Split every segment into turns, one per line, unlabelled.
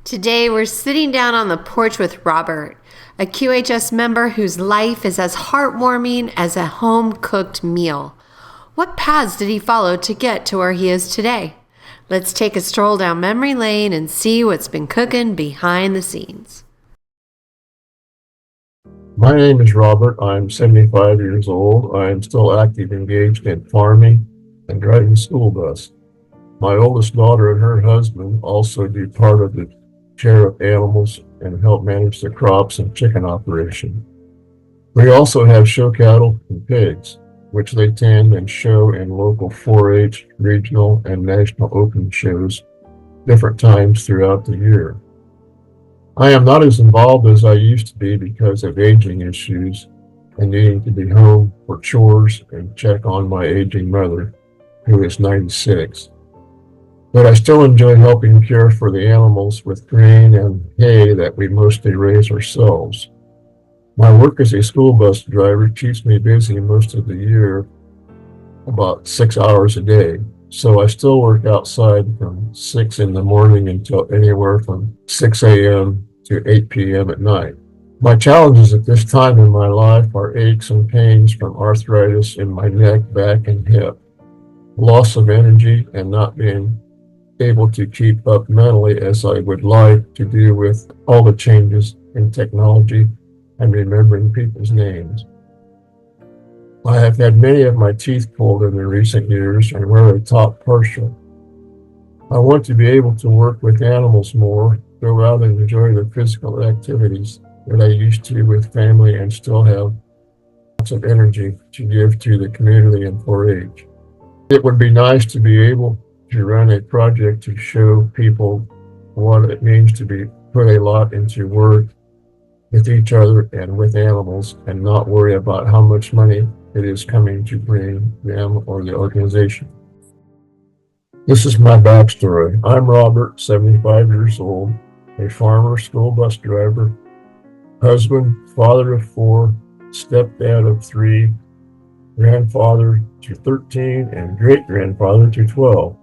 Today, we're sitting down on the porch with Robert, a QHS member whose life is as heartwarming as a home-cooked meal. What paths did he follow to get to where he is today? Let's take a stroll down memory lane and see what's been cooking behind the scenes.
My name is Robert. I'm 75 years old. I am still actively engaged in farming and driving a school bus. My oldest daughter and her husband also do part of the care of animals and help manage the crops and chicken operation. We also have show cattle and pigs, which they tend and show in local 4-H, regional, and national open shows different times throughout the year. I am not as involved as I used to be because of aging issues and needing to be home for chores and check on my aging mother, who is 96. But I still enjoy helping care for the animals with grain and hay that we mostly raise ourselves. My work as a school bus driver keeps me busy most of the year, about 6 hours a day. So I still work outside from 6 in the morning until anywhere from 6 a.m. to 8 p.m. at night. My challenges at this time in my life are aches and pains from arthritis in my neck, back, and hip, loss of energy, and not being able to keep up mentally as I would like to do with all the changes in technology and remembering people's names. I have had many of my teeth pulled in the recent years and wear a top partial. I want to be able to work with animals more, go out and enjoy the physical activities that I used to with family and still have lots of energy to give to the community and 4-H. It would be nice to be able to run a project to show people what it means to put a lot into work with each other and with animals and not worry about how much money it is coming to bring them or the organization. This is my backstory. I'm Robert, 75 years old, a farmer, school bus driver, husband, father of 4, stepdad of 3, grandfather to 13, and great-grandfather to 12.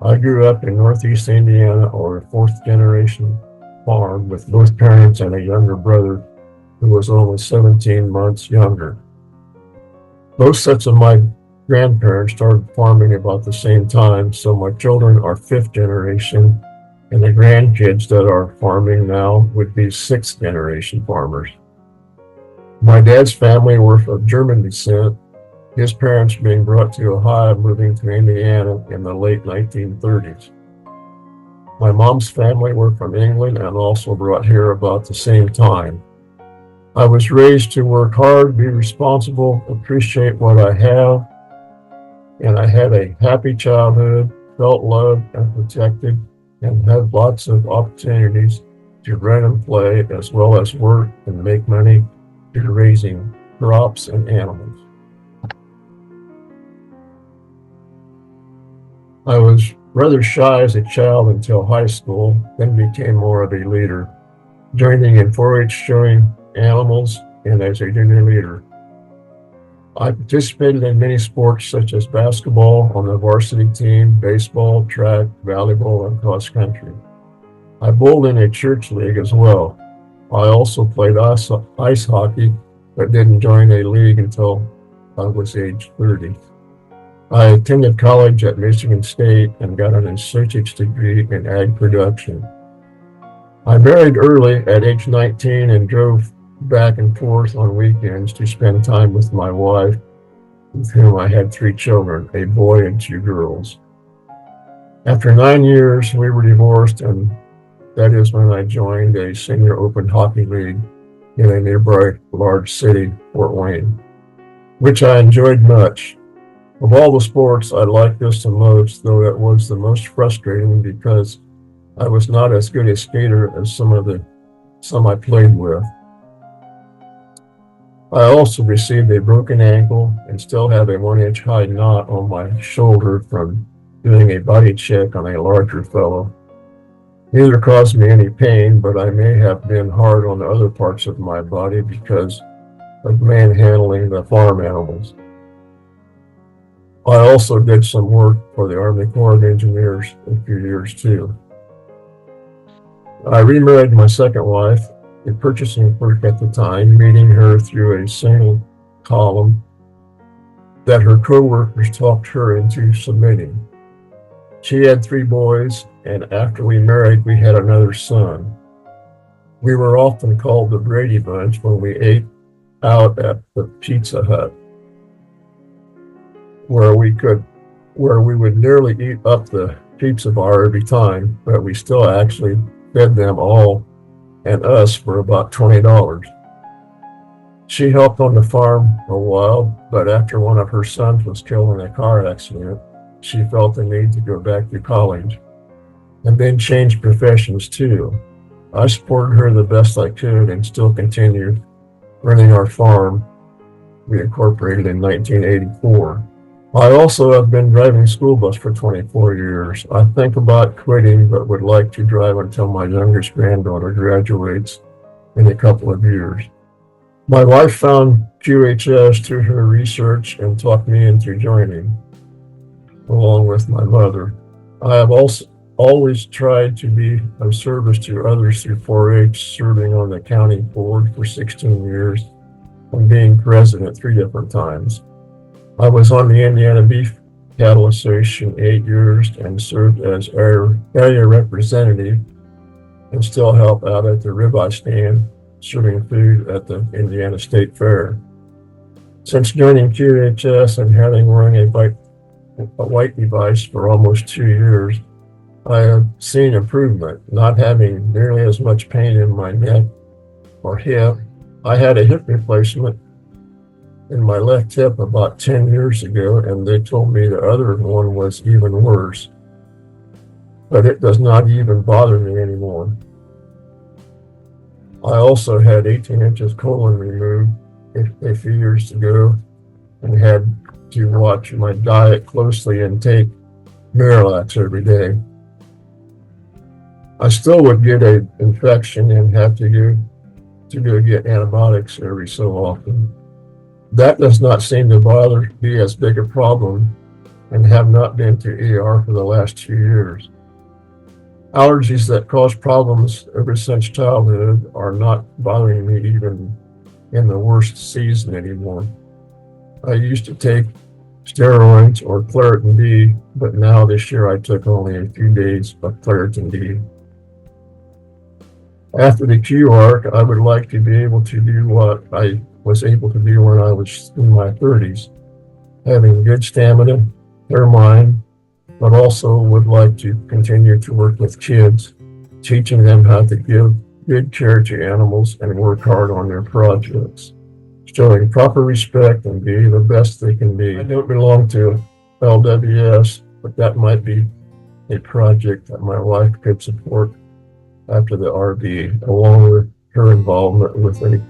I grew up in Northeast Indiana, or a 4th-generation farm with both parents and a younger brother who was only 17 months younger. Both sets of my grandparents started farming about the same time, so my children are 5th generation, and the grandkids that are farming now would be 6th generation farmers. My dad's family were of German descent, his parents being brought to Ohio, moving to Indiana in the late 1930s. My mom's family were from England and also brought here about the same time. I was raised to work hard, be responsible, appreciate what I have, and I had a happy childhood, felt loved and protected, and had lots of opportunities to run and play as well as work and make money through raising crops and animals. I was rather shy as a child until high school, then became more of a leader, joining in 4-H showing animals and as a junior leader. I participated in many sports such as basketball on the varsity team, baseball, track, volleyball, and cross country. I bowled in a church league as well. I also played ice hockey, but didn't join a league until I was age 30. I attended college at Michigan State and got an associate's degree in ag production. I married early at age 19 and drove back and forth on weekends to spend time with my wife, with whom I had 3 children, a boy and 2 girls. After 9 years, we were divorced, and that is when I joined a senior open hockey league in a nearby large city, Fort Wayne, which I enjoyed much. Of all the sports, I liked this the most, though it was the most frustrating because I was not as good a skater as some I played with. I also received a broken ankle and still have a 1-inch high knot on my shoulder from doing a body check on a larger fellow. Neither caused me any pain, but I may have been hard on the other parts of my body because of manhandling the farm animals. I also did some work for the Army Corps of Engineers a few years too. I remarried my second wife, a purchasing clerk at the time, meeting her through a single column that her co-workers talked her into submitting. She had 3 boys, and after we married, we had another son. We were often called the Brady Bunch when we ate out at the Pizza Hut, where we would nearly eat up the pizza bar every time, but we still actually fed them all and us for about $20. She helped on the farm a while, but after one of her sons was killed in a car accident, she felt the need to go back to college and then change professions too. I supported her the best I could and still continued running our farm. We incorporated in 1984. I also have been driving school bus for 24 years. I think about quitting, but would like to drive until my youngest granddaughter graduates in a couple of years. My wife found QHS through her research and talked me into joining, along with my mother. I have also always tried to be of service to others through 4-H, serving on the county board for 16 years and being president 3 different times. I was on the Indiana Beef Cattle Association 8 years and served as area representative and still help out at the ribeye stand, serving food at the Indiana State Fair. Since joining QHS and having run a white device for almost 2 years, I have seen improvement, not having nearly as much pain in my neck or hip. I had a hip replacement in my left hip about 10 years ago, and they told me the other one was even worse. But it does not even bother me anymore. I also had 18 inches colon removed a few years ago and had to watch my diet closely and take Miralax every day. I still would get an infection and have to go get antibiotics every so often. That does not seem to be as big a problem and have not been to ER for the last 2 years. Allergies that cause problems ever since childhood are not bothering me even in the worst season anymore. I used to take steroids or Claritin D, but now this year I took only a few days of Claritin D. After the QArc, I would like to be able to do what I was able to do when I was in my 30s, having good stamina, clear mind, but also would like to continue to work with kids, teaching them how to give good care to animals and work hard on their projects, showing proper respect and be the best they can be. I don't belong to LWS, but that might be a project that my wife could support after the RV, along with her involvement with a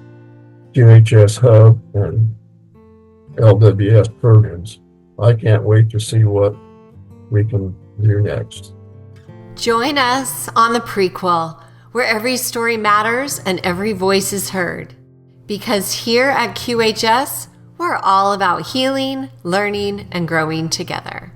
QHS hub and LWS programs. I can't wait to see what we can do next.
Join us on the Prequel, where every story matters and every voice is heard. Because here at QHS, we're all about healing, learning, and growing together.